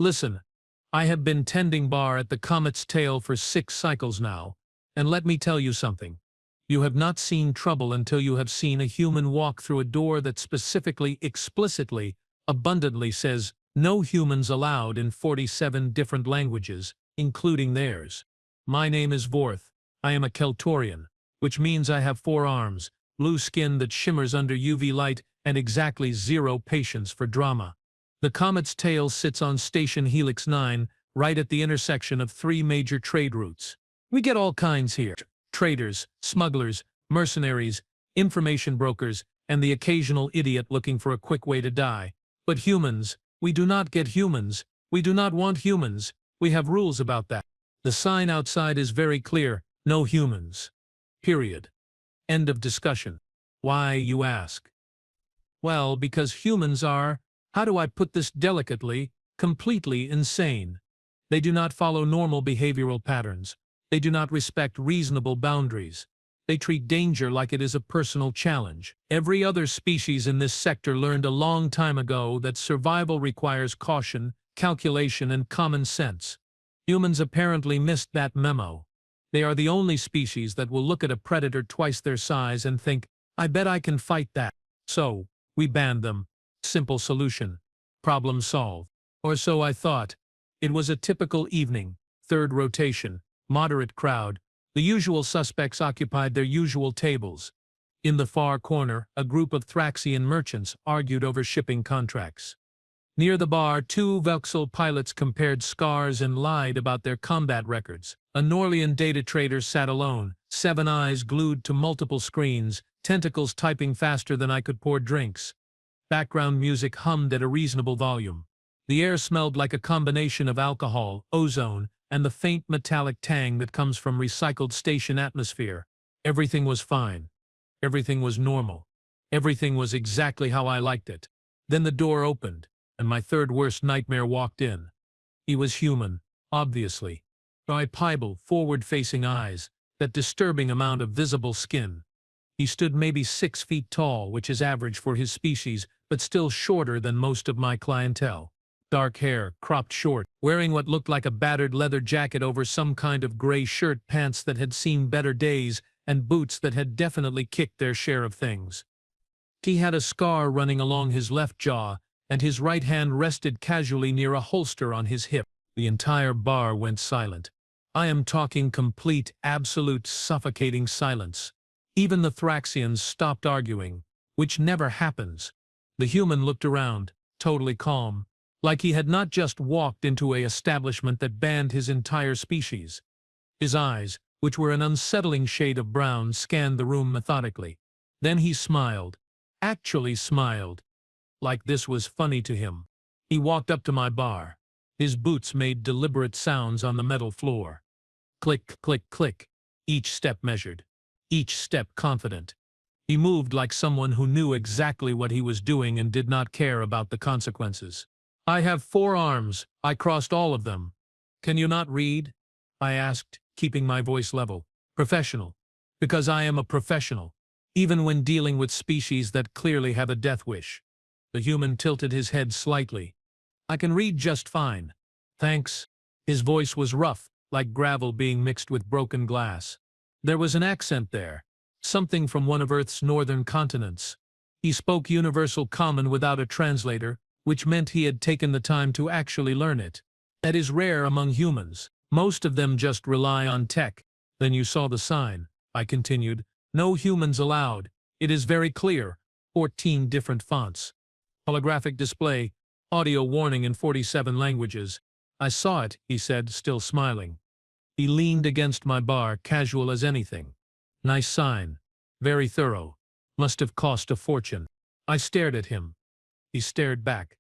Listen, I have been tending bar at the Comet's Tail for 6 cycles now, and let me tell you something. You have not seen trouble until you have seen a human walk through a door that specifically, explicitly, abundantly says, "No humans allowed" in 47 different languages, including theirs. My name is Vorth. I am a Keltorian, which means I have 4 arms, blue skin that shimmers under UV light, and exactly 0 patience for drama. The Comet's Tail sits on Station Helix 9, right at the intersection of 3 major trade routes. We get all kinds here: traders, smugglers, mercenaries, information brokers, and the occasional idiot looking for a quick way to die. But humans, we do not get humans. We do not want humans. We have rules about that. The sign outside is very clear: no humans. Period. End of discussion. Why, you ask? Well, because humans are, how do I put this delicately, completely insane. They do not follow normal behavioral patterns. They do not respect reasonable boundaries. They treat danger like it is a personal challenge. Every other species in this sector learned a long time ago that survival requires caution, calculation, and common sense. Humans apparently missed that memo. They are the only species that will look at a predator twice their size and think, "I bet I can fight that." So, we banned them. Simple solution. Problem solved. Or so I thought. It was a typical evening, 3rd rotation, moderate crowd. The usual suspects occupied their usual tables. In the far corner, a group of Thraxian merchants argued over shipping contracts. Near the bar, 2 Vauxhall pilots compared scars and lied about their combat records. A Norlian data trader sat alone, 7 eyes glued to multiple screens, tentacles typing faster than I could pour drinks. Background music hummed at a reasonable volume. The air smelled like a combination of alcohol, ozone, and the faint metallic tang that comes from recycled station atmosphere. Everything was fine. Everything was normal. Everything was exactly how I liked it. Then the door opened, and my 3rd worst nightmare walked in. He was human, obviously. Bipedal, forward-facing eyes, that disturbing amount of visible skin. He stood maybe 6 feet tall, which is average for his species, but still shorter than most of my clientele. Dark hair, cropped short, wearing what looked like a battered leather jacket over some kind of gray shirt, pants that had seen better days, and boots that had definitely kicked their share of things. He had a scar running along his left jaw, and his right hand rested casually near a holster on his hip. The entire bar went silent. I am talking complete, absolute, suffocating silence. Even the Thraxians stopped arguing, which never happens. The human looked around, totally calm, like he had not just walked into an establishment that banned his entire species. His eyes, which were an unsettling shade of brown, scanned the room methodically. Then he smiled. Actually smiled. Like this was funny to him. He walked up to my bar. His boots made deliberate sounds on the metal floor. Click, click, click. Each step measured. Each step confident. He moved like someone who knew exactly what he was doing and did not care about the consequences. "I have 4 arms. I crossed all of them." "Can you not read?" I asked, keeping my voice level. "Professional. Because I am a professional, even when dealing with species that clearly have a death wish." The human tilted his head slightly. "I can read just fine. Thanks." His voice was rough, like gravel being mixed with broken glass. There was an accent there, something from one of Earth's northern continents. He spoke universal common without a translator, which meant he had taken the time to actually learn it. That is rare among humans. Most of them just rely on tech. "Then you saw the sign," I continued. "No humans allowed. It is very clear. 14 different fonts. Holographic display. Audio warning in 47 languages." "I saw it," he said, still smiling. He leaned against my bar, casual as anything. "Nice sign. Very thorough. Must have cost a fortune." I stared at him. He stared back.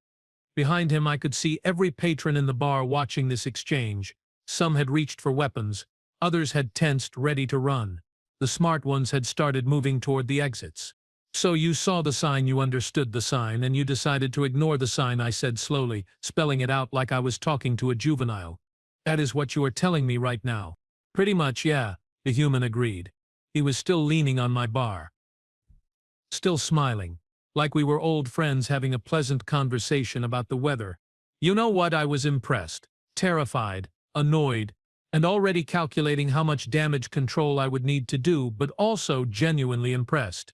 Behind him I could see every patron in the bar watching this exchange. Some had reached for weapons. Others had tensed, ready to run. The smart ones had started moving toward the exits. "So you saw the sign, you understood the sign, and you decided to ignore the sign," I said slowly, spelling it out like I was talking to a juvenile. "That is what you are telling me right now." "Pretty much, yeah," the human agreed. He was still leaning on my bar. Still smiling, like we were old friends having a pleasant conversation about the weather. You know what? I was impressed, terrified, annoyed, and already calculating how much damage control I would need to do, but also genuinely impressed.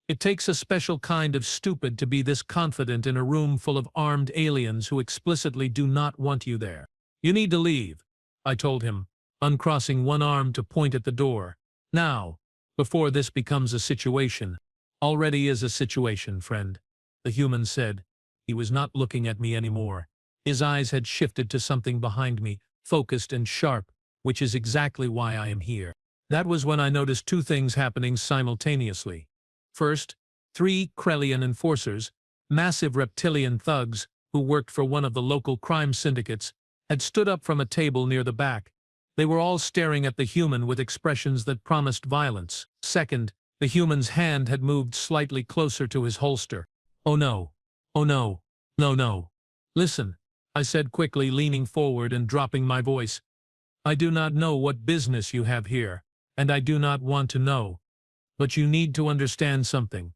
It takes a special kind of stupid to be this confident in a room full of armed aliens who explicitly do not want you there. You need to leave, I told him, uncrossing one arm to point at the door. Now, before this becomes a situation. Already is a situation, friend, the human said. He was not looking at me anymore. His eyes had shifted to something behind me, focused and sharp, which is exactly why I am here. That was when I noticed two things happening simultaneously. First, 3 Krellian enforcers, massive reptilian thugs who worked for one of the local crime syndicates, had stood up from a table near the back. They were all staring at the human with expressions that promised violence. Second, the human's hand had moved slightly closer to his holster. Oh no. Oh no. No, no. Listen, I said quickly, leaning forward and dropping my voice. I do not know what business you have here, and I do not want to know. But you need to understand something.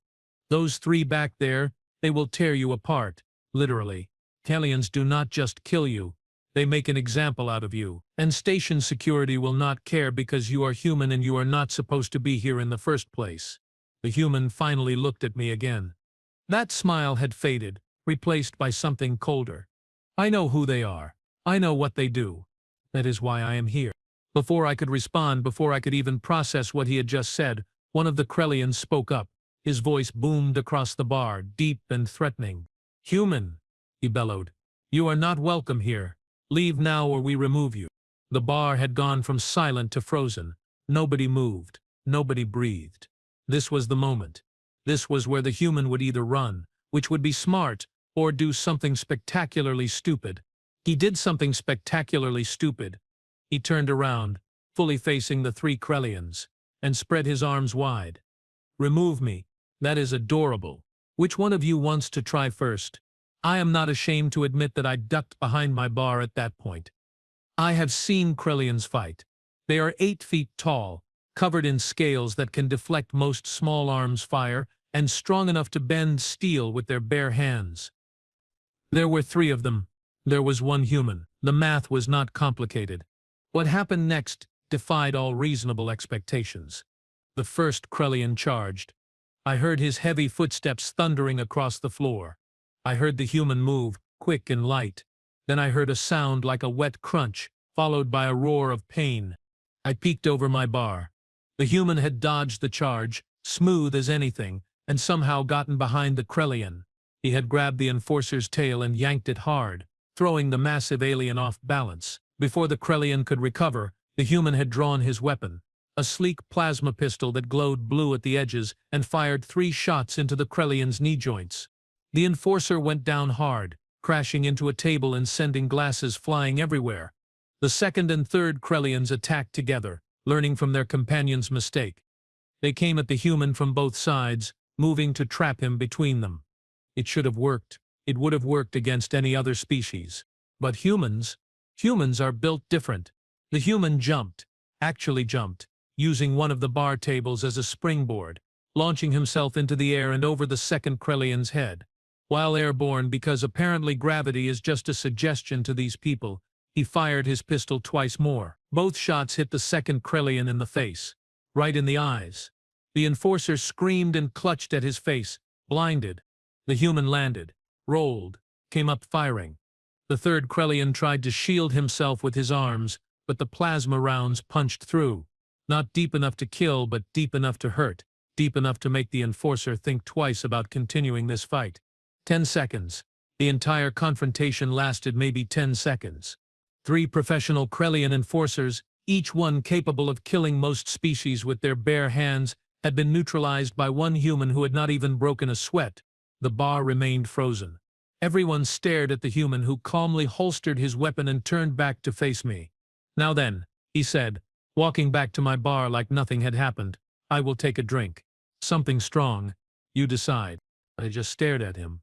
Those 3 back there, they will tear you apart, literally. Hellions do not just kill you, they make an example out of you. And station security will not care because you are human and you are not supposed to be here in the first place. The human finally looked at me again. That smile had faded, replaced by something colder. I know who they are. I know what they do. That is why I am here. Before I could respond, before I could even process what he had just said, one of the Krellians spoke up. His voice boomed across the bar, deep and threatening. Human, he bellowed. You are not welcome here. Leave now or we remove you. The bar had gone from silent to frozen. Nobody moved. Nobody breathed. This was the moment. This was where the human would either run, which would be smart, or do something spectacularly stupid. He did something spectacularly stupid. He turned around, fully facing the 3 Krellians, and spread his arms wide. Remove me. That is adorable. Which one of you wants to try first? I am not ashamed to admit that I ducked behind my bar at that point. I have seen Krellians fight. They are 8 feet tall, covered in scales that can deflect most small arms fire, and strong enough to bend steel with their bare hands. There were 3 of them. There was 1 human. The math was not complicated. What happened next defied all reasonable expectations. The first Krellian charged. I heard his heavy footsteps thundering across the floor. I heard the human move, quick and light. Then I heard a sound like a wet crunch, followed by a roar of pain. I peeked over my bar. The human had dodged the charge, smooth as anything, and somehow gotten behind the Krellian. He had grabbed the enforcer's tail and yanked it hard, throwing the massive alien off balance. Before the Krellian could recover, the human had drawn his weapon, a sleek plasma pistol that glowed blue at the edges, and fired 3 shots into the Krellian's knee joints. The enforcer went down hard, crashing into a table and sending glasses flying everywhere. The second and third Krellians attacked together, learning from their companion's mistake. They came at the human from both sides, moving to trap him between them. It should have worked. It would have worked against any other species. But humans are built different. The human jumped, actually jumped, using one of the bar tables as a springboard, launching himself into the air and over the second Krellian's head. While airborne, because apparently gravity is just a suggestion to these people, he fired his pistol twice more. Both shots hit the second Krellian in the face, right in the eyes. The enforcer screamed and clutched at his face, blinded. The human landed, rolled, came up firing. The third Krellian tried to shield himself with his arms, but the plasma rounds punched through. Not deep enough to kill, but deep enough to hurt, deep enough to make the enforcer think twice about continuing this fight. 10 seconds. The entire confrontation lasted maybe 10 seconds. 3 professional Krellian enforcers, each one capable of killing most species with their bare hands, had been neutralized by 1 human who had not even broken a sweat. The bar remained frozen. Everyone stared at the human, who calmly holstered his weapon and turned back to face me. Now then, he said, walking back to my bar like nothing had happened, I will take a drink. Something strong. You decide. I just stared at him.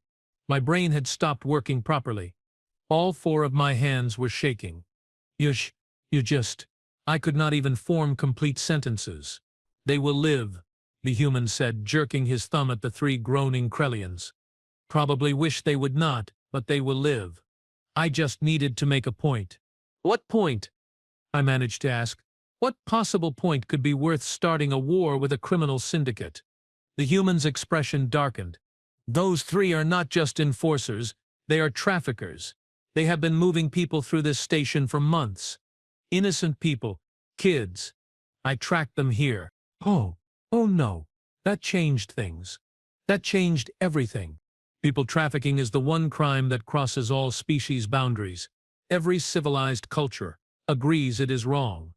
My brain had stopped working properly. All 4 of my hands were shaking. You just... I could not even form complete sentences. They will live, the human said, jerking his thumb at the 3 groaning Krellians. Probably wish they would not, but they will live. I just needed to make a point. What point? I managed to ask. What possible point could be worth starting a war with a criminal syndicate? The human's expression darkened. Those three are not just enforcers, they are traffickers. They have been moving people through this station for months. Innocent people, kids. I tracked them here. Oh no. That changed things. That changed everything. People trafficking is the one crime that crosses all species boundaries. Every civilized culture agrees it is wrong.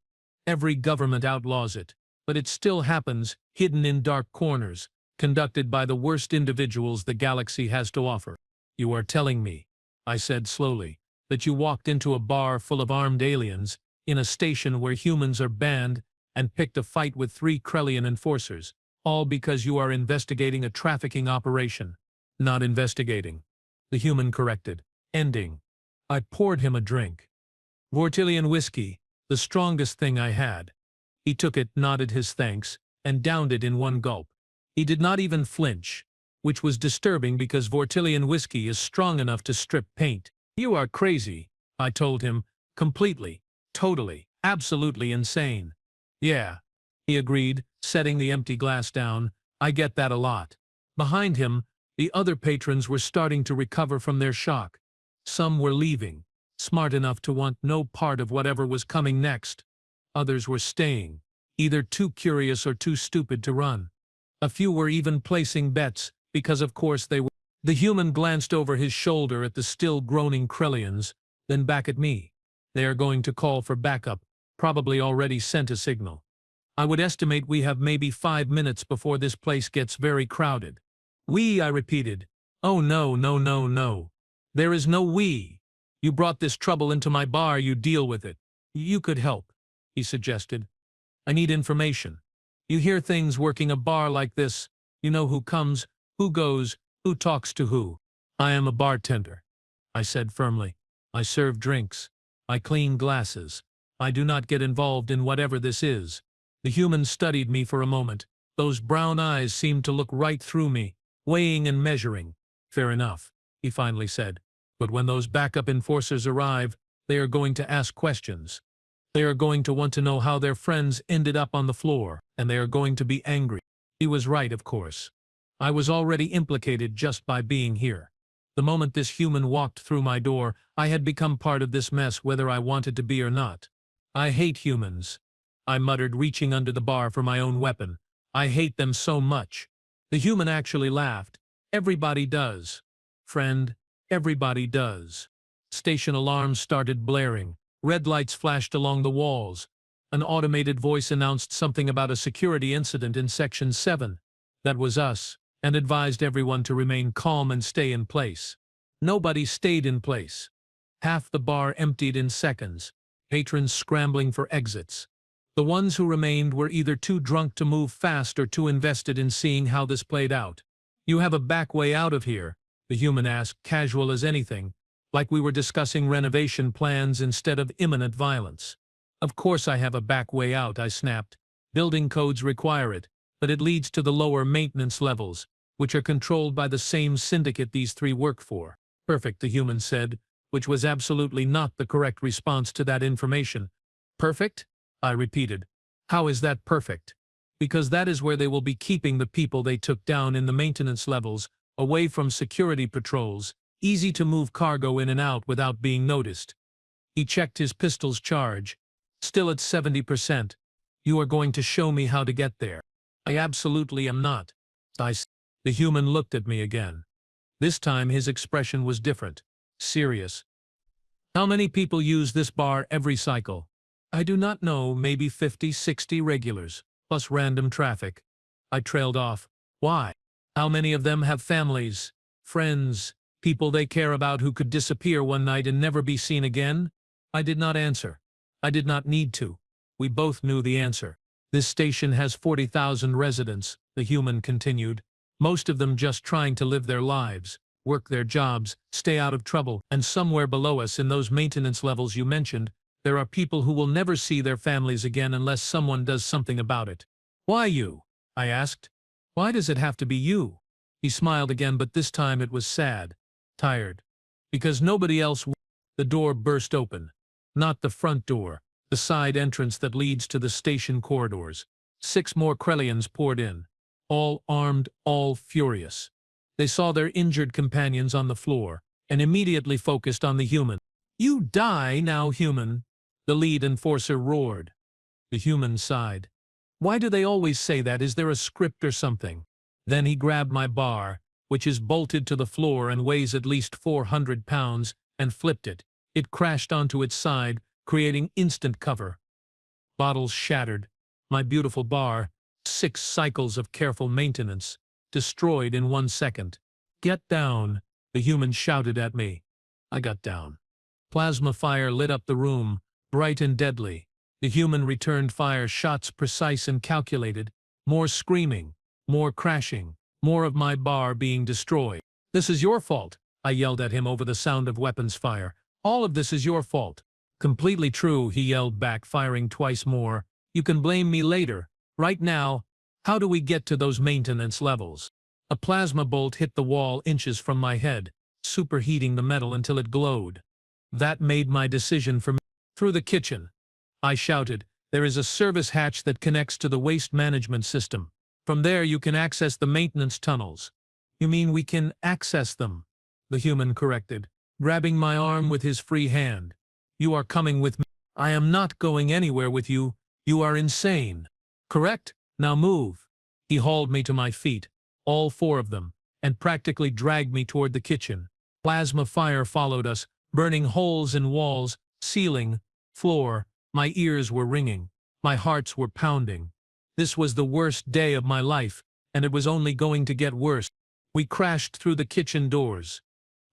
Every government outlaws it, but it still happens, hidden in dark corners, conducted by the worst individuals the galaxy has to offer. You are telling me, I said slowly, that you walked into a bar full of armed aliens, in a station where humans are banned, and picked a fight with 3 Krellian enforcers, all because you are investigating a trafficking operation. Not investigating, the human corrected. Ending. I poured him a drink. Vortilian whiskey, the strongest thing I had. He took it, nodded his thanks, and downed it in one gulp. He did not even flinch, which was disturbing because Vortilian whiskey is strong enough to strip paint. You are crazy, I told him, completely, totally, absolutely insane. Yeah, he agreed, setting the empty glass down. I get that a lot. Behind him, the other patrons were starting to recover from their shock. Some were leaving, smart enough to want no part of whatever was coming next. Others were staying, either too curious or too stupid to run. A few were even placing bets, because of course they were. The human glanced over his shoulder at the still groaning Krellians, then back at me. They are going to call for backup, probably already sent a signal. I would estimate we have maybe 5 minutes before this place gets very crowded. We, I repeated. Oh no, no, no, no. There is no we. You brought this trouble into my bar, you deal with it. You could help, he suggested. I need information. You hear things working a bar like this. You know who comes, who goes, who talks to who. I am a bartender, I said firmly. I serve drinks. I clean glasses. I do not get involved in whatever this is. The human studied me for a moment. Those brown eyes seemed to look right through me, weighing and measuring. Fair enough, he finally said. But when those backup enforcers arrive, they are going to ask questions. They are going to want to know how their friends ended up on the floor, and they are going to be angry. He was right, of course. I was already implicated just by being here. The moment this human walked through my door, I had become part of this mess whether I wanted to be or not. I hate humans, I muttered, reaching under the bar for my own weapon. I hate them so much. The human actually laughed. Everybody does. Friend, everybody does. Station alarms started blaring. Red lights flashed along the walls. An automated voice announced something about a security incident in Section 7. That was us, and advised everyone to remain calm and stay in place. Nobody stayed in place. Half the bar emptied in seconds, patrons scrambling for exits. The ones who remained were either too drunk to move fast or too invested in seeing how this played out. You have a back way out of here, the human asked, casual as anything, like we were discussing renovation plans instead of imminent violence. Of course I have a back way out, I snapped. Building codes require it, but it leads to the lower maintenance levels, which are controlled by the same syndicate these 3 work for. Perfect, the human said, which was absolutely not the correct response to that information. Perfect? I repeated. How is that perfect? Because that is where they will be keeping the people they took down in the maintenance levels, away from security patrols, easy to move cargo in and out without being noticed. He checked his pistol's charge. Still at 70%. You are going to show me how to get there. I absolutely am not. The human looked at me again. This time his expression was different. Serious. How many people use this bar every cycle? I do not know, maybe 50, 60 regulars, plus random traffic. I trailed off. Why? How many of them have families, friends, people they care about who could disappear one night and never be seen again? I did not answer. I did not need to. We both knew the answer. This station has 40,000 residents, the human continued, most of them just trying to live their lives, work their jobs, stay out of trouble, and somewhere below us in those maintenance levels you mentioned, there are people who will never see their families again unless someone does something about it. Why you? I asked. Why does it have to be you? He smiled again, but this time it was sad, tired. Because nobody else The door burst open. Not the front door, the side entrance that leads to the station corridors. 6 more Krellians poured in, all armed, all furious. They saw their injured companions on the floor, and immediately focused on the human. "You die now, human," the lead enforcer roared. The human sighed. "Why do they always say that? Is there a script or something?" Then he grabbed my bar, which is bolted to the floor and weighs at least 400 pounds, and flipped it. It crashed onto its side, creating instant cover. Bottles shattered. My beautiful bar, 6 cycles of careful maintenance, destroyed in 1 second. "Get down," the human shouted at me. I got down. Plasma fire lit up the room, bright and deadly. The human returned fire, shots precise and calculated. More screaming, more crashing, more of my bar being destroyed. "This is your fault," I yelled at him over the sound of weapons fire. "All of this is your fault." "Completely true," he yelled back, firing twice more. "You can blame me later. Right now, how do we get to those maintenance levels?" A plasma bolt hit the wall inches from my head, superheating the metal until it glowed. That made my decision for me. "Through the kitchen," I shouted. "There is a service hatch that connects to the waste management system. From there you can access the maintenance tunnels." "You mean we can access them?" the human corrected, grabbing my arm with his free hand. "You are coming with me." "I am not going anywhere with you. You are insane." "Correct. Now move." He hauled me to my feet, all 4 of them, and practically dragged me toward the kitchen. Plasma fire followed us, burning holes in walls, ceiling, floor. My ears were ringing. My hearts were pounding. This was the worst day of my life, and it was only going to get worse. We crashed through the kitchen doors.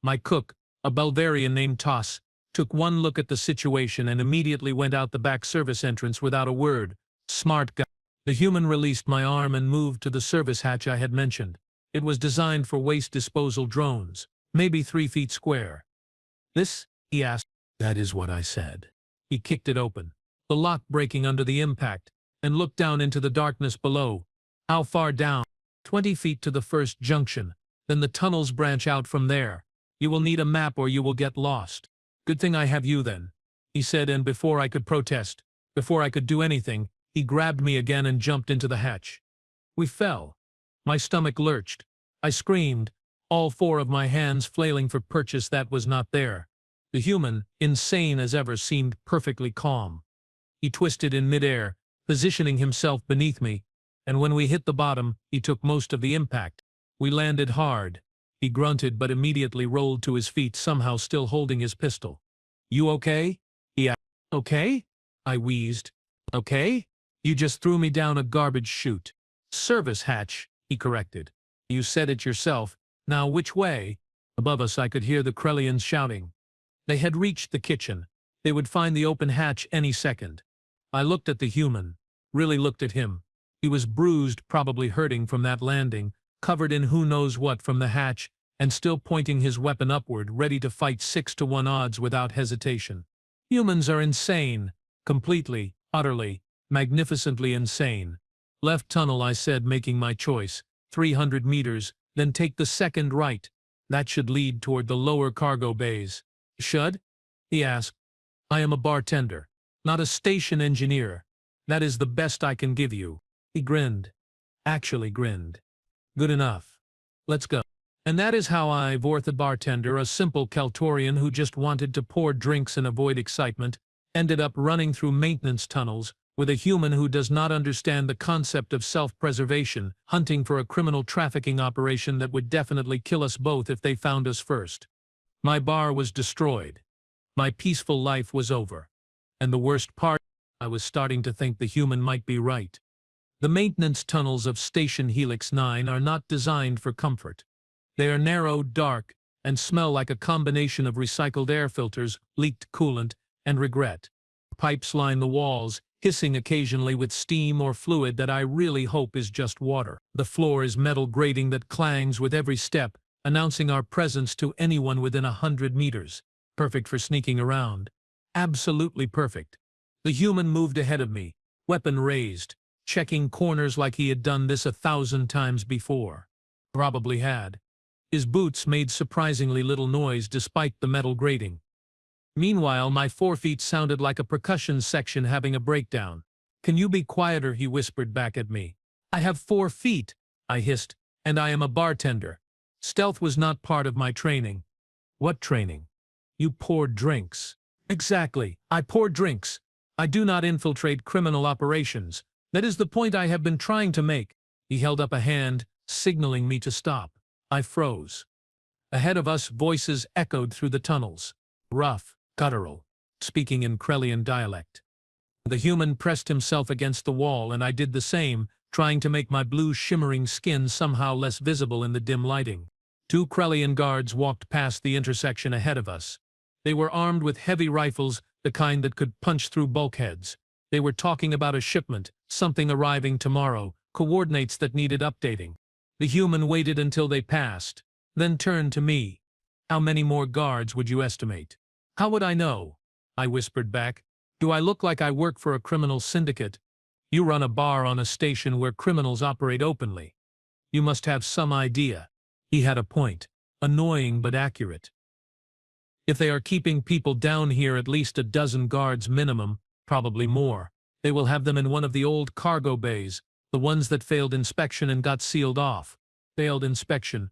My cook, a Bulgarian named Toss, took one look at the situation and immediately went out the back service entrance without a word. Smart guy. The human released my arm and moved to the service hatch I had mentioned. It was designed for waste disposal drones, maybe 3 feet square. "This?" he asked. "That is what I said." He kicked it open, the lock breaking under the impact, and looked down into the darkness below. "How far down?" 20 feet to the first junction. Then the tunnels branch out from there. You will need a map or you will get lost. "Good thing I have you then," he said, and before I could protest, before I could do anything, he grabbed me again and jumped into the hatch. We fell. My stomach lurched. I screamed, all 4 of my hands flailing for purchase that was not there. The human, insane as ever, seemed perfectly calm. He twisted in midair, positioning himself beneath me, and when we hit the bottom, he took most of the impact. We landed hard. He grunted but immediately rolled to his feet, somehow still holding his pistol. "You okay?" he asked. "Okay?" I wheezed. "Okay? You just threw me down a garbage chute." "Service hatch," he corrected. "You said it yourself. Now which way?" Above us I could hear the Krellians shouting. They had reached the kitchen. They would find the open hatch any second. I looked at the human, really looked at him. He was bruised, probably hurting from that landing, covered in who knows what from the hatch, and still pointing his weapon upward, ready to fight 6-to-1 odds without hesitation. Humans are insane. Completely, utterly, magnificently insane. "Left tunnel," I said, making my choice. 300 meters, then take the second right. That should lead toward the lower cargo bays. "Should?" he asked. "I am a bartender, not a station engineer. That is the best I can give you." He grinned. Actually grinned. "Good enough. Let's go." And that is how I, Vorth, the bartender, a simple Kaltorian who just wanted to pour drinks and avoid excitement, ended up running through maintenance tunnels with a human who does not understand the concept of self-preservation, hunting for a criminal trafficking operation that would definitely kill us both if they found us first. My bar was destroyed. My peaceful life was over. And the worst part, I was starting to think the human might be right. The maintenance tunnels of Station Helix 9 are not designed for comfort. They are narrow, dark, and smell like a combination of recycled air filters, leaked coolant, and regret. Pipes line the walls, hissing occasionally with steam or fluid that I really hope is just water. The floor is metal grating that clangs with every step, announcing our presence to anyone within 100 meters. Perfect for sneaking around. Absolutely perfect. The human moved ahead of me, weapon raised, checking corners like he had done this 1,000 times before. Probably had. His boots made surprisingly little noise despite the metal grating. Meanwhile, my forefeet sounded like a percussion section having a breakdown. "Can you be quieter?" he whispered back at me. "I have 4 feet," I hissed, "and I am a bartender. Stealth was not part of my training." "What training?" "You pour drinks." "Exactly, I pour drinks. I do not infiltrate criminal operations. That is the point I have been trying to make." He held up a hand, signaling me to stop. I froze. Ahead of us, voices echoed through the tunnels. Rough, guttural, speaking in Krellian dialect. The human pressed himself against the wall, and I did the same, trying to make my blue shimmering skin somehow less visible in the dim lighting. 2 Krellian guards walked past the intersection ahead of us. They were armed with heavy rifles, the kind that could punch through bulkheads. They were talking about a shipment, something arriving tomorrow, coordinates that needed updating. The human waited until they passed, then turned to me. "How many more guards would you estimate?" "How would I know?" I whispered back. "Do I look like I work for a criminal syndicate? You run a bar on a station where criminals operate openly. You must have some idea." He had a point, annoying but accurate. "If they are keeping people down here, at least a dozen guards minimum, probably more. They will have them in one of the old cargo bays, the ones that failed inspection and got sealed off." "Failed inspection?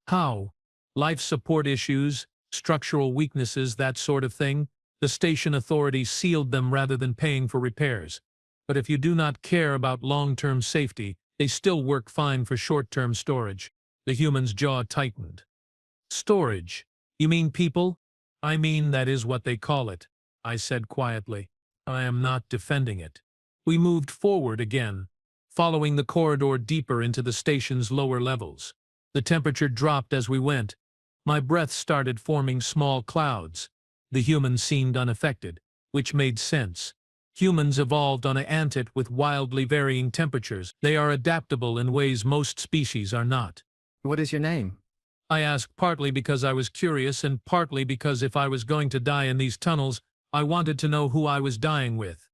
How? Life support issues, structural weaknesses, that sort of thing? The station authorities sealed them rather than paying for repairs. But if you do not care about long-term safety, they still work fine for short-term storage." The human's jaw tightened. "Storage? You mean people?" "I mean, that is what they call it," I said quietly. "I am not defending it." We moved forward again, following the corridor deeper into the station's lower levels. The temperature dropped as we went. My breath started forming small clouds. The human seemed unaffected, which made sense. Humans evolved on an ant with wildly varying temperatures. They are adaptable in ways most species are not. What is your name? I asked, partly because I was curious and partly because if I was going to die in these tunnels, I wanted to know who I was dying with.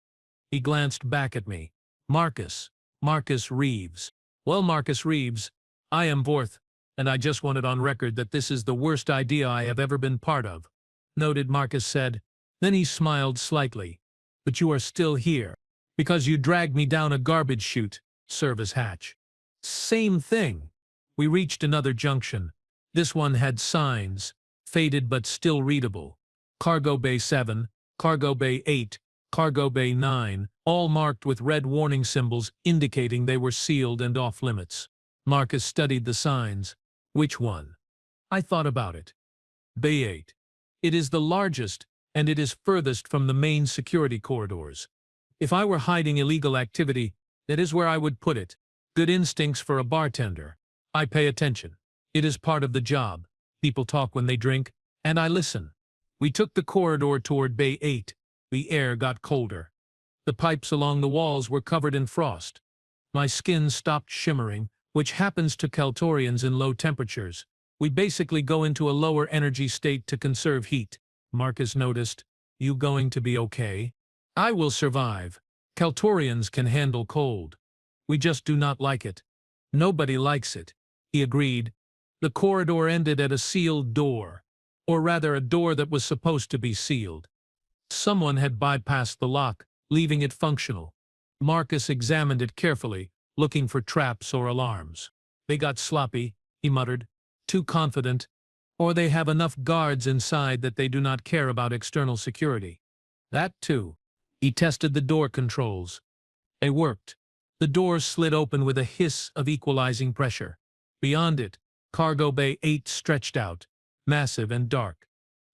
He glanced back at me. "Marcus. Marcus Reeves." "Well, Marcus Reeves, I am Vorth, and I just want it on record that this is the worst idea I have ever been part of." "Noted," Marcus said. Then he smiled slightly. "But you are still here. Because you dragged me down a garbage chute, service hatch." "Same thing." We reached another junction. This one had signs, faded but still readable. Cargo Bay 7, Cargo Bay 8, Cargo Bay 9, all marked with red warning symbols indicating they were sealed and off-limits. Marcus studied the signs. "Which one?" I thought about it. "Bay 8. It is the largest, and it is furthest from the main security corridors. If I were hiding illegal activity, that is where I would put it. Good instincts for a bartender. I pay attention. It is part of the job. People talk when they drink, and I listen." We took the corridor toward Bay 8. The air got colder. The pipes along the walls were covered in frost. My skin stopped shimmering, which happens to Kaltorians in low temperatures. "We basically go into a lower energy state to conserve heat," Marcus noticed. "You going to be okay?" "I will survive. Kaltorians can handle cold. We just do not like it." "Nobody likes it," he agreed. The corridor ended at a sealed door, or rather a door that was supposed to be sealed. Someone had bypassed the lock, leaving it functional. Marcus examined it carefully, looking for traps or alarms. "They got sloppy," he muttered. "Too confident. Or they have enough guards inside that they do not care about external security." That too. He tested the door controls. They worked. The door slid open with a hiss of equalizing pressure. Beyond it, Cargo Bay 8 stretched out, massive and dark.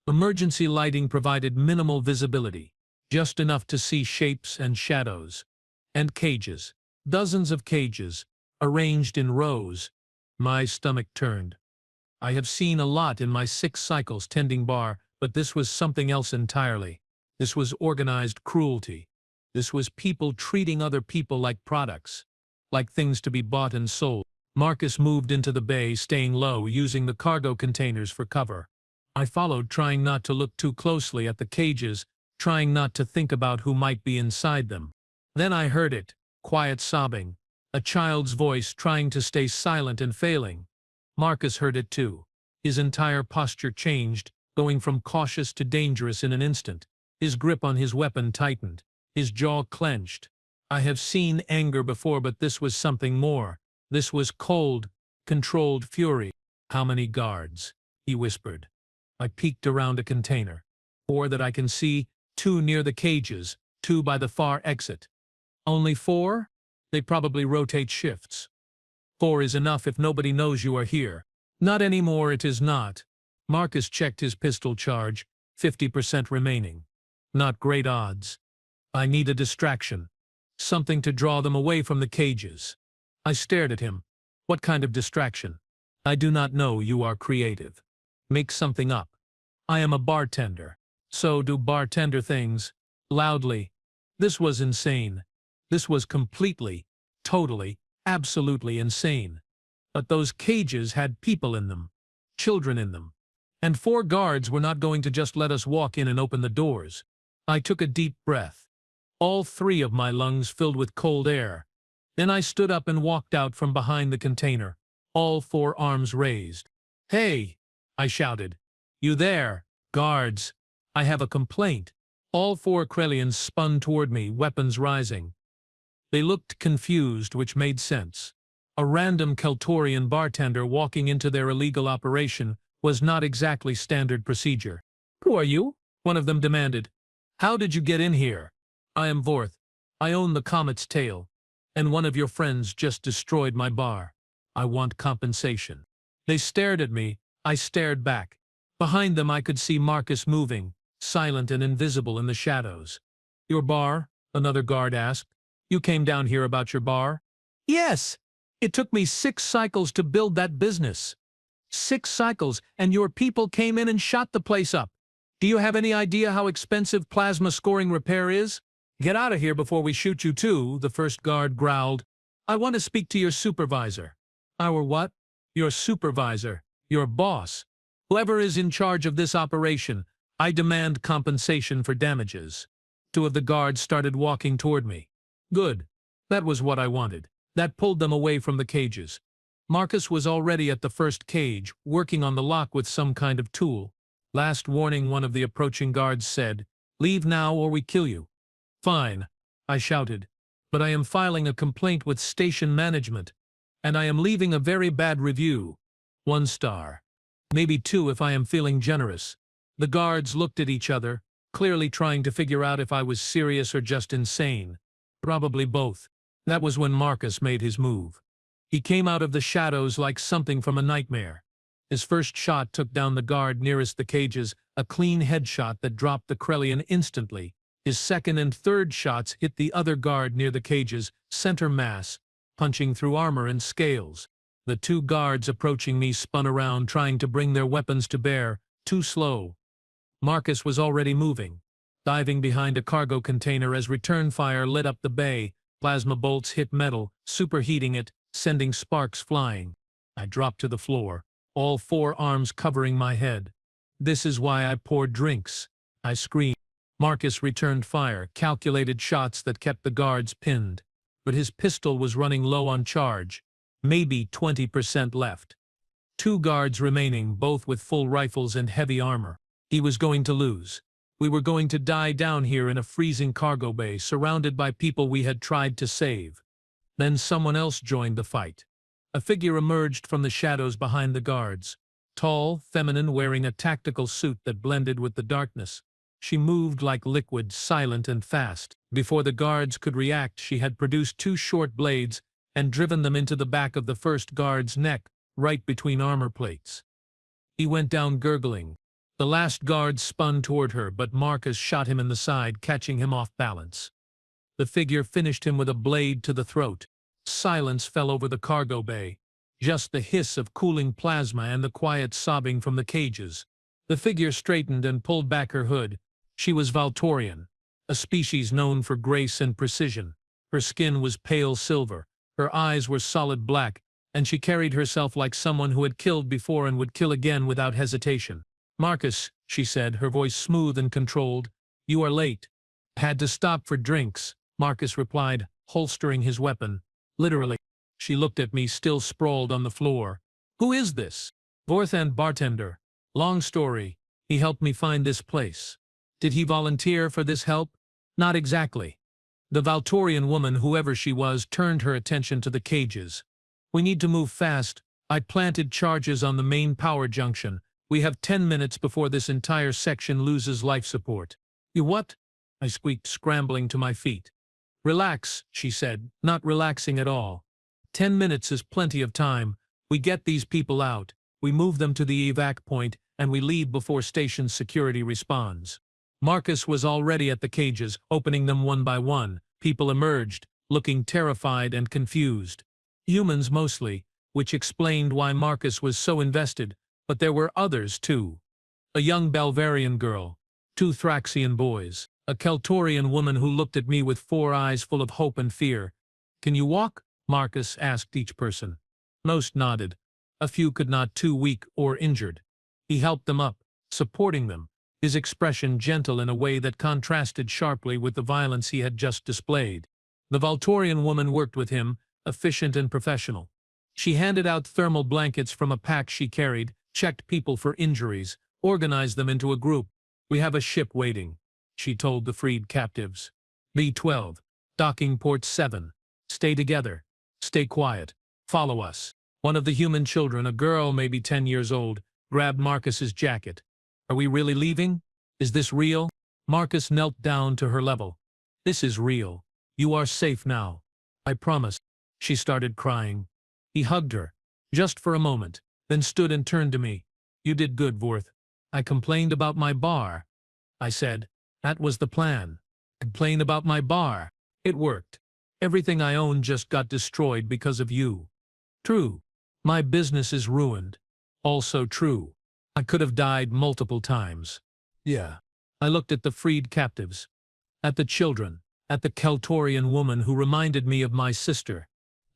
Emergency lighting provided minimal visibility, just enough to see shapes and shadows. And cages. Dozens of cages, arranged in rows. My stomach turned. I have seen a lot in my 6 cycles tending bar, but this was something else entirely. This was organized cruelty. This was people treating other people like products, like things to be bought and sold. Marcus moved into the bay, staying low, using the cargo containers for cover. I followed, trying not to look too closely at the cages, trying not to think about who might be inside them. Then I heard it, quiet sobbing, a child's voice trying to stay silent and failing. Marcus heard it too. His entire posture changed, going from cautious to dangerous in an instant. His grip on his weapon tightened. His jaw clenched. I have seen anger before, but this was something more. This was cold, controlled fury. "How many guards?" he whispered. I peeked around a container. 4 that I can see, 2 near the cages, 2 by the far exit. "Only 4? They probably rotate shifts." "4 is enough if nobody knows you are here." "Not anymore, it is not." Marcus checked his pistol charge, 50% remaining. "Not great odds. I need a distraction. Something to draw them away from the cages." I stared at him. "What kind of distraction?" "I do not know, you are creative. Make something up." "I am a bartender." "So do bartender things." Loudly. This was insane. This was completely, totally, absolutely insane. But those cages had people in them. Children in them. And 4 guards were not going to just let us walk in and open the doors. I took a deep breath. All 3 of my lungs filled with cold air. Then I stood up and walked out from behind the container, all 4 arms raised. "Hey!" I shouted. "You there, guards. I have a complaint." All 4 Krellians spun toward me, weapons rising. They looked confused, which made sense. A random Keltorian bartender walking into their illegal operation was not exactly standard procedure. "Who are you?" one of them demanded. "How did you get in here?" "I am Vorth. I own the Comet's Tail. And one of your friends just destroyed my bar. I want compensation." They stared at me. I stared back. Behind them I could see Marcus moving, silent and invisible in the shadows. "Your bar?" another guard asked. "You came down here about your bar?" "Yes. It took me 6 cycles to build that business." 6 cycles, and your people came in and shot the place up. "Do you have any idea how expensive plasma scoring repair is?" "Get out of here before we shoot you too," the first guard growled. "I want to speak to your supervisor." "Our what?" "Your supervisor. Your boss. Whoever is in charge of this operation. I demand compensation for damages." 2 of the guards started walking toward me. Good. That was what I wanted. That pulled them away from the cages. Marcus was already at the first cage, working on the lock with some kind of tool. "Last warning," one of the approaching guards said. "Leave now or we kill you." "Fine," I shouted. "But I am filing a complaint with station management. And I am leaving a very bad review. 1 star. Maybe 2 if I am feeling generous." The guards looked at each other, clearly trying to figure out if I was serious or just insane. Probably both. That was when Marcus made his move. He came out of the shadows like something from a nightmare. His first shot took down the guard nearest the cages, a clean headshot that dropped the Krellian instantly. His second and third shots hit the other guard near the cages, center mass, punching through armor and scales. The 2 guards approaching me spun around, trying to bring their weapons to bear, too slow. Marcus was already moving, diving behind a cargo container as return fire lit up the bay. Plasma bolts hit metal, superheating it, sending sparks flying. I dropped to the floor, all 4 arms covering my head. "This is why I poured drinks," I screamed. Marcus returned fire, calculated shots that kept the guards pinned. But his pistol was running low on charge, maybe 20% left. 2 guards remaining, both with full rifles and heavy armor. He was going to lose. We were going to die down here in a freezing cargo bay, surrounded by people we had tried to save. Then someone else joined the fight. A figure emerged from the shadows behind the guards. Tall, feminine, wearing a tactical suit that blended with the darkness. She moved like liquid, silent and fast. Before the guards could react, she had produced 2 short blades and driven them into the back of the first guard's neck, right between armor plates. He went down gurgling. The last guard spun toward her, but Marcus shot him in the side, catching him off balance. The figure finished him with a blade to the throat. Silence fell over the cargo bay. Just the hiss of cooling plasma and the quiet sobbing from the cages. The figure straightened and pulled back her hood. She was Valtorian, a species known for grace and precision. Her skin was pale silver, her eyes were solid black, and she carried herself like someone who had killed before and would kill again without hesitation. "Marcus," she said, her voice smooth and controlled, "you are late." "Had to stop for drinks," Marcus replied, holstering his weapon. "Literally." She looked at me, still sprawled on the floor. "Who is this?" "Vorth and bartender. Long story." He helped me find this place. Did he volunteer for this help? Not exactly. The Valtorian woman, whoever she was, turned her attention to the cages. We need to move fast. I planted charges on the main power junction. We have 10 minutes before this entire section loses life support. You what? I squeaked, scrambling to my feet. Relax, she said, not relaxing at all. 10 minutes is plenty of time. We get these people out, we move them to the evac point, and we leave before station security responds. Marcus was already at the cages, opening them one by one. People emerged, looking terrified and confused. Humans mostly, which explained why Marcus was so invested, but there were others too. A young Balvarian girl, 2 Thraxian boys, a Keltorian woman who looked at me with 4 eyes full of hope and fear. Can you walk? Marcus asked each person. Most nodded. A few could not, too weak or injured. He helped them up, supporting them, his expression gentle in a way that contrasted sharply with the violence he had just displayed. The Valtorian woman worked with him, efficient and professional. She handed out thermal blankets from a pack she carried, checked people for injuries, organized them into a group. We have a ship waiting, she told the freed captives. B-12, docking port 7. Stay together. Stay quiet. Follow us. One of the human children, a girl maybe 10 years old, grabbed Marcus's jacket. Are we really leaving? Is this real? Marcus knelt down to her level. This is real. You are safe now. I promise. She started crying. He hugged her, just for a moment, then stood and turned to me. You did good, Vorth. I complained about my bar. I said, that was the plan. Complain about my bar. It worked. Everything I own just got destroyed because of you. True. My business is ruined. Also true. I could have died multiple times. Yeah. I looked at the freed captives, at the children, at the Keltorian woman who reminded me of my sister,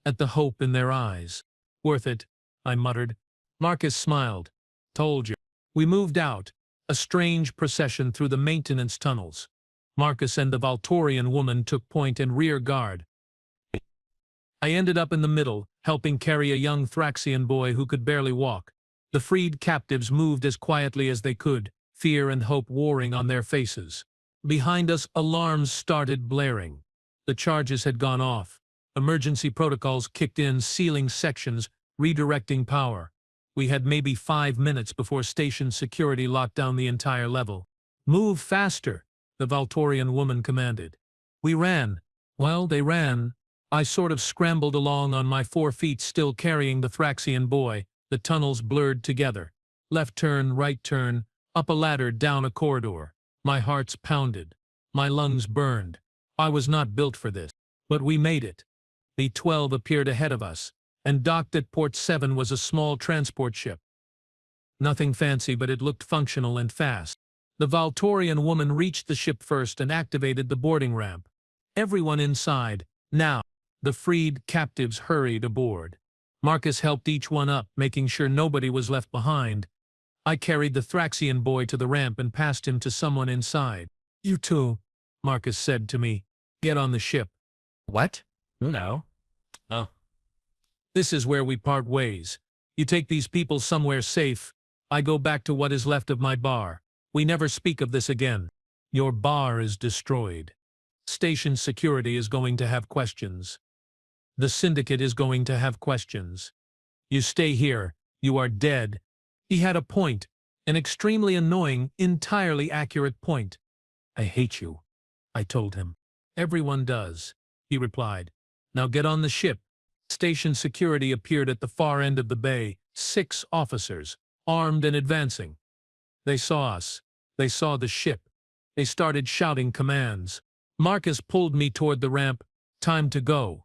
at the hope in their eyes. Worth it, I muttered. Marcus smiled. Told you. We moved out, a strange procession through the maintenance tunnels. Marcus and the Valtorian woman took point and rear guard. I ended up in the middle, helping carry a young Thraxian boy who could barely walk. The freed captives moved as quietly as they could, fear and hope warring on their faces. Behind us, alarms started blaring. The charges had gone off. Emergency protocols kicked in, sealing sections, redirecting power. We had maybe 5 minutes before station security locked down the entire level. Move faster, the Valtorian woman commanded. We ran. Well, they ran. I sort of scrambled along on my 4 feet, still carrying the Thraxian boy. The tunnels blurred together. Left turn, right turn, up a ladder, down a corridor. My heart's pounded. My lungs burned. I was not built for this. But we made it. B-12 appeared ahead of us, and docked at port 7 was a small transport ship. Nothing fancy, but it looked functional and fast. The Valtorian woman reached the ship first and activated the boarding ramp. Everyone inside, now. The freed captives hurried aboard. Marcus helped each one up, making sure nobody was left behind. I carried the Thraxian boy to the ramp and passed him to someone inside. You too, Marcus said to me. Get on the ship. What? No. Oh. This is where we part ways. You take these people somewhere safe. I go back to what is left of my bar. We never speak of this again. Your bar is destroyed. Station security is going to have questions. The syndicate is going to have questions. You stay here. You are dead. He had a point, an extremely annoying, entirely accurate point. I hate you, I told him. Everyone does, he replied. Now get on the ship. Station security appeared at the far end of the bay, 6 officers, armed and advancing. They saw us. They saw the ship. They started shouting commands. Marcus pulled me toward the ramp. Time to go.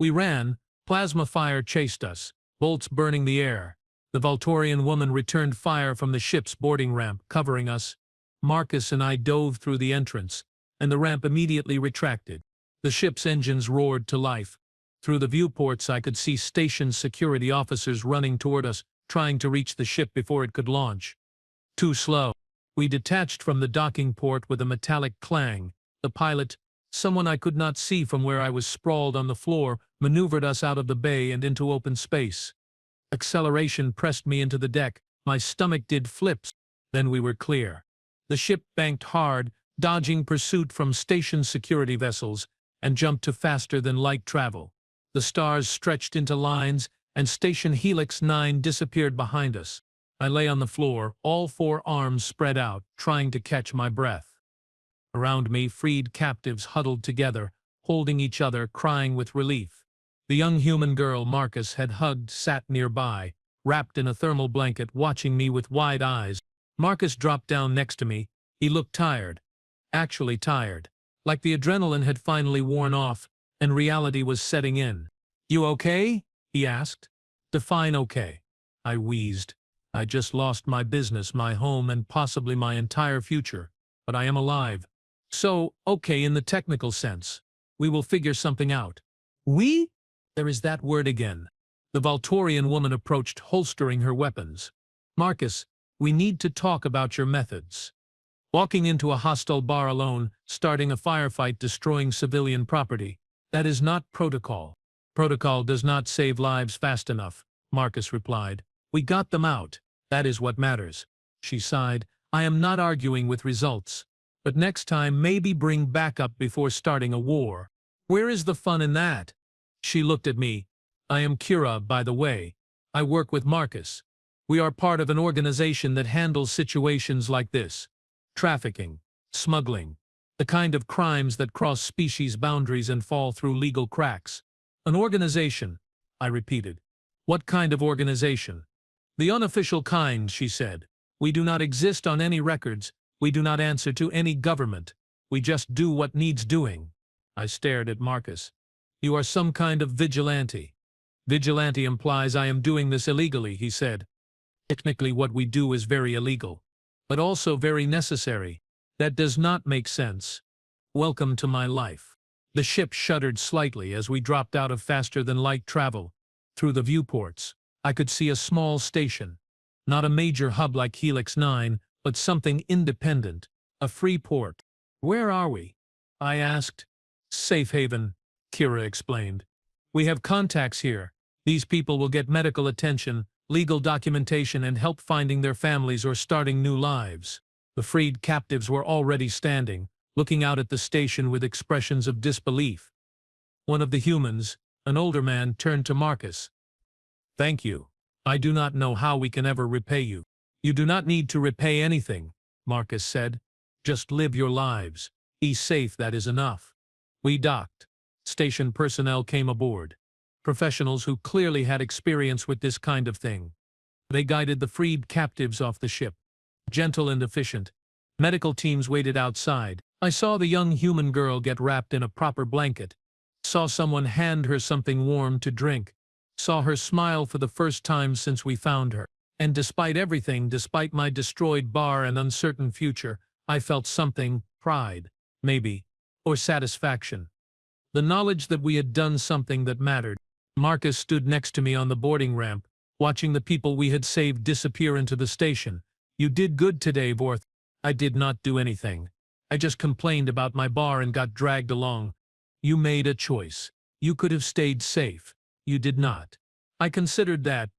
We ran. Plasma fire chased us, bolts burning the air. The Valtorian woman returned fire from the ship's boarding ramp, covering us. Marcus and I dove through the entrance, and the ramp immediately retracted. The ship's engines roared to life. Through the viewports I could see station security officers running toward us, trying to reach the ship before it could launch. Too slow. We detached from the docking port with a metallic clang. The pilot, someone I could not see from where I was sprawled on the floor, maneuvered us out of the bay and into open space. Acceleration pressed me into the deck. My stomach did flips. Then we were clear. The ship banked hard, dodging pursuit from station security vessels, and jumped to faster-than-light travel. The stars stretched into lines, and Station Helix 9 disappeared behind us. I lay on the floor, all four arms spread out, trying to catch my breath. Around me, freed captives huddled together, holding each other, crying with relief. The young human girl Marcus had hugged sat nearby, wrapped in a thermal blanket, watching me with wide eyes. Marcus dropped down next to me. He looked tired. Actually tired. Like the adrenaline had finally worn off, and reality was setting in. "You okay?" he asked. "Define okay." I wheezed. "I just lost my business, my home, and possibly my entire future. But I am alive. So, okay in the technical sense. We will figure something out." "We?" There is that word again. The Volturian woman approached, holstering her weapons. "Marcus, we need to talk about your methods. Walking into a hostile bar alone, starting a firefight, destroying civilian property. That is not protocol. Protocol does not save lives fast enough," Marcus replied. "We got them out. That is what matters." She sighed. "I am not arguing with results. But next time maybe bring backup before starting a war." "Where is the fun in that?" She looked at me. "I am Kira, by the way. I work with Marcus. We are part of an organization that handles situations like this. Trafficking, smuggling, the kind of crimes that cross species boundaries and fall through legal cracks." "An organization," I repeated. "What kind of organization?" "The unofficial kind," she said. "We do not exist on any records. We do not answer to any government. We just do what needs doing." I stared at Marcus. "You are some kind of vigilante." "Vigilante implies I am doing this illegally," he said. "Technically what we do is very illegal, but also very necessary. That does not make sense. Welcome to my life." The ship shuddered slightly as we dropped out of faster-than-light travel. Through the viewports, I could see a small station. Not a major hub like Helix 9, but something independent. A free port. "Where are we?" I asked. "Safe haven," Kira explained. "We have contacts here. These people will get medical attention, legal documentation, and help finding their families or starting new lives." The freed captives were already standing, looking out at the station with expressions of disbelief. One of the humans, an older man, turned to Marcus. "Thank you. I do not know how we can ever repay you." "You do not need to repay anything," Marcus said. "Just live your lives. Be safe, that is enough." We docked. Station personnel came aboard. Professionals who clearly had experience with this kind of thing. They guided the freed captives off the ship. Gentle and efficient. Medical teams waited outside. I saw the young human girl get wrapped in a proper blanket. Saw someone hand her something warm to drink. Saw her smile for the first time since we found her. And despite everything, despite my destroyed bar and uncertain future, I felt something, pride, maybe, or satisfaction. The knowledge that we had done something that mattered. Marcus stood next to me on the boarding ramp, watching the people we had saved disappear into the station. "You did good today, Vorth." "I did not do anything. I just complained about my bar and got dragged along." "You made a choice. You could have stayed safe. You did not." "I considered that.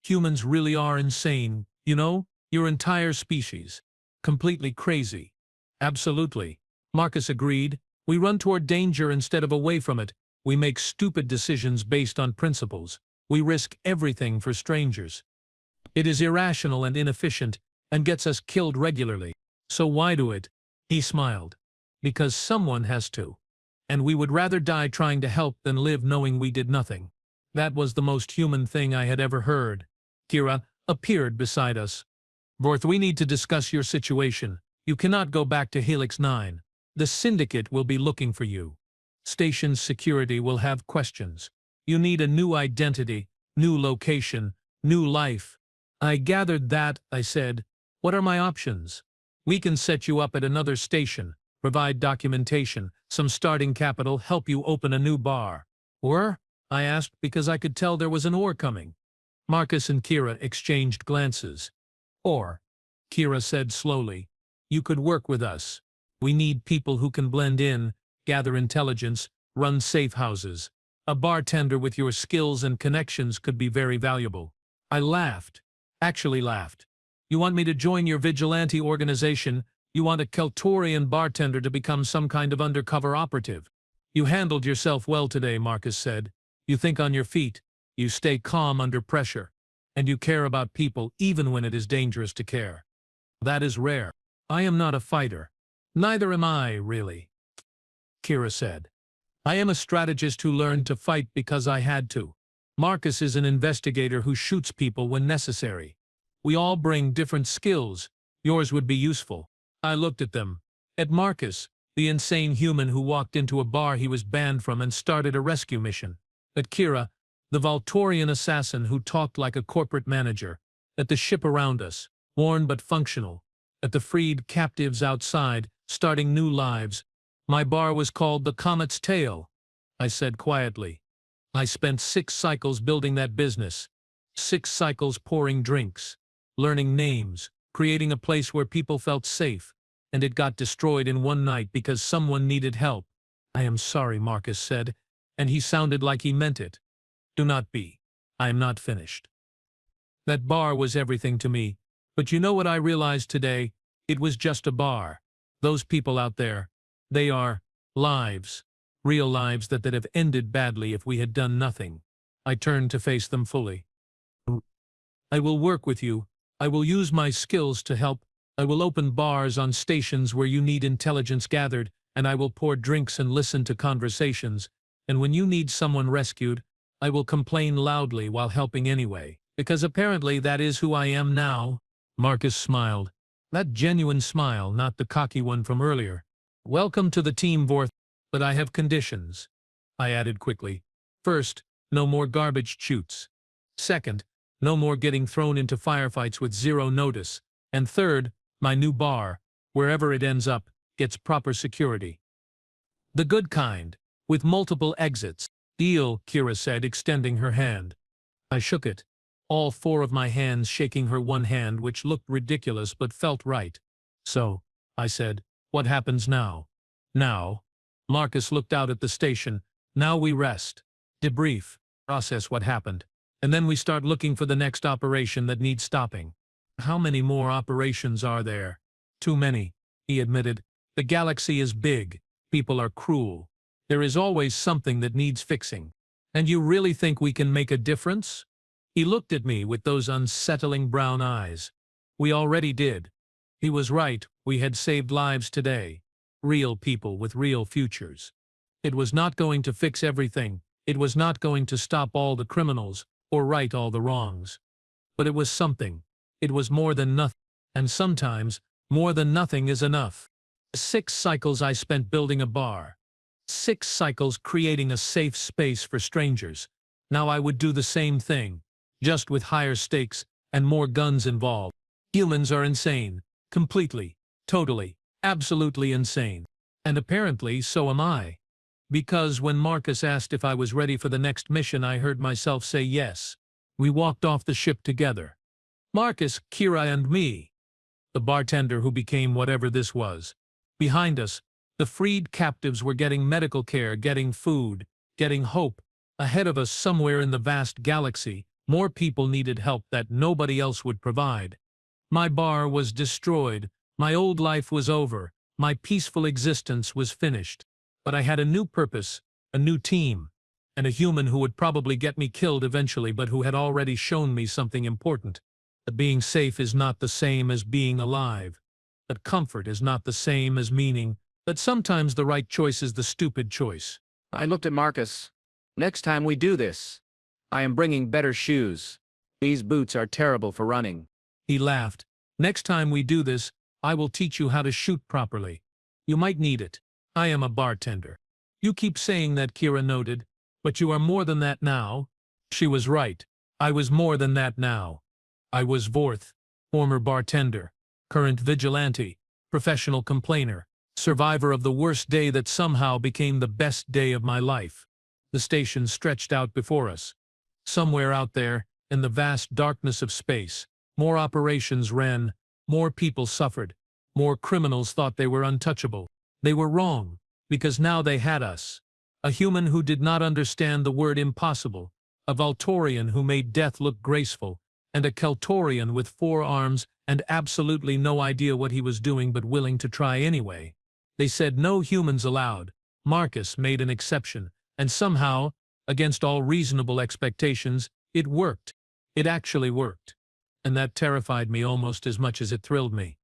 Humans really are insane, you know? Your entire species. Completely crazy." "Absolutely," Marcus agreed. "We run toward danger instead of away from it. We make stupid decisions based on principles. We risk everything for strangers. It is irrational and inefficient, and gets us killed regularly. So why do it?" He smiled. "Because someone has to. And we would rather die trying to help than live knowing we did nothing." That was the most human thing I had ever heard. Kira appeared beside us. "Vorth, we need to discuss your situation. You cannot go back to Helix 9. The Syndicate will be looking for you. Station security will have questions. You need a new identity, new location, new life." "I gathered that," I said. "What are my options?" "We can set you up at another station, provide documentation, some starting capital, help you open a new bar." "Or?" I asked, because I could tell there was an or coming. Marcus and Kira exchanged glances. "Or," Kira said slowly, "you could work with us. We need people who can blend in, gather intelligence, run safe houses. A bartender with your skills and connections could be very valuable." I laughed. Actually laughed. You want me to join your vigilante organization? You want a Keltorian bartender to become some kind of undercover operative? You handled yourself well today, Marcus said. You think on your feet. You stay calm under pressure. And you care about people even when it is dangerous to care. That is rare. I am not a fighter. Neither am I, really, Kira said. I am a strategist who learned to fight because I had to. Marcus is an investigator who shoots people when necessary. We all bring different skills. Yours would be useful. I looked at them. At Marcus, the insane human who walked into a bar he was banned from and started a rescue mission. At Kira, the Valtorian assassin who talked like a corporate manager. At the ship around us, worn but functional. At the freed captives outside, starting new lives. My bar was called the Comet's Tail, I said quietly. I spent 6 cycles building that business. 6 cycles pouring drinks, learning names, creating a place where people felt safe, and it got destroyed in one night because someone needed help. I am sorry, Marcus said, and he sounded like he meant it. Do not be. I am not finished. That bar was everything to me, but you know what I realized today? It was just a bar. Those people out there, they are lives. Real lives that have ended badly if we had done nothing. I turned to face them fully. I will work with you. I will use my skills to help. I will open bars on stations where you need intelligence gathered, and I will pour drinks and listen to conversations. And when you need someone rescued, I will complain loudly while helping anyway. Because apparently that is who I am now. Marcus smiled. That genuine smile, not the cocky one from earlier. Welcome to the team, Vorth. But I have conditions, I added quickly. First, no more garbage chutes. Second, no more getting thrown into firefights with 0 notice. And third, my new bar, wherever it ends up, gets proper security. The good kind, with multiple exits. Deal, Kira said, extending her hand. I shook it, all 4 of my hands shaking her one hand, which looked ridiculous but felt right. So, I said, what happens now? Now? Marcus looked out at the station. Now we rest, debrief, process what happened, and then we start looking for the next operation that needs stopping. How many more operations are there? Too many, he admitted. The galaxy is big. People are cruel. There is always something that needs fixing. And you really think we can make a difference? He looked at me with those unsettling brown eyes. We already did. He was right. We had saved lives today. Real people with real futures. It was not going to fix everything. It was not going to stop all the criminals or right all the wrongs. But it was something. It was more than nothing. And sometimes, more than nothing is enough. 6 cycles I spent building a bar. 6 cycles creating a safe space for strangers. Now I would do the same thing, just with higher stakes and more guns involved. Humans are insane. Completely. Totally. Absolutely insane. And apparently so am I. Because when Marcus asked if I was ready for the next mission, I heard myself say yes. We walked off the ship together. Marcus, Kira, and me. The bartender who became whatever this was. Behind us, the freed captives were getting medical care, getting food, getting hope. Ahead of us, somewhere in the vast galaxy, more people needed help that nobody else would provide. My bar was destroyed. My old life was over. My peaceful existence was finished. But I had a new purpose, a new team, and a human who would probably get me killed eventually, but who had already shown me something important. That being safe is not the same as being alive. That comfort is not the same as meaning. That sometimes the right choice is the stupid choice. I looked at Marcus. Next time we do this, I am bringing better shoes. These boots are terrible for running. He laughed. Next time we do this, I will teach you how to shoot properly. You might need it. I am a bartender. You keep saying that, Kira noted, but you are more than that now. She was right. I was more than that now. I was Vorth, former bartender, current vigilante, professional complainer, survivor of the worst day that somehow became the best day of my life. The station stretched out before us. Somewhere out there, in the vast darkness of space, more operations ran, more people suffered, more criminals thought they were untouchable. They were wrong, because now they had us. A human who did not understand the word impossible, a Valtorian who made death look graceful, and a Keltorian with 4 arms and absolutely no idea what he was doing but willing to try anyway. They said no humans allowed. Marcus made an exception, and somehow, against all reasonable expectations, it worked. It actually worked. And that terrified me almost as much as it thrilled me.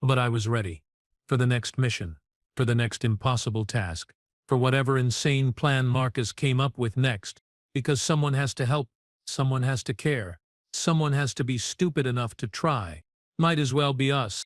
But I was ready. For the next mission. For the next impossible task. For whatever insane plan Marcus came up with next. Because someone has to help. Someone has to care. Someone has to be stupid enough to try. Might as well be us.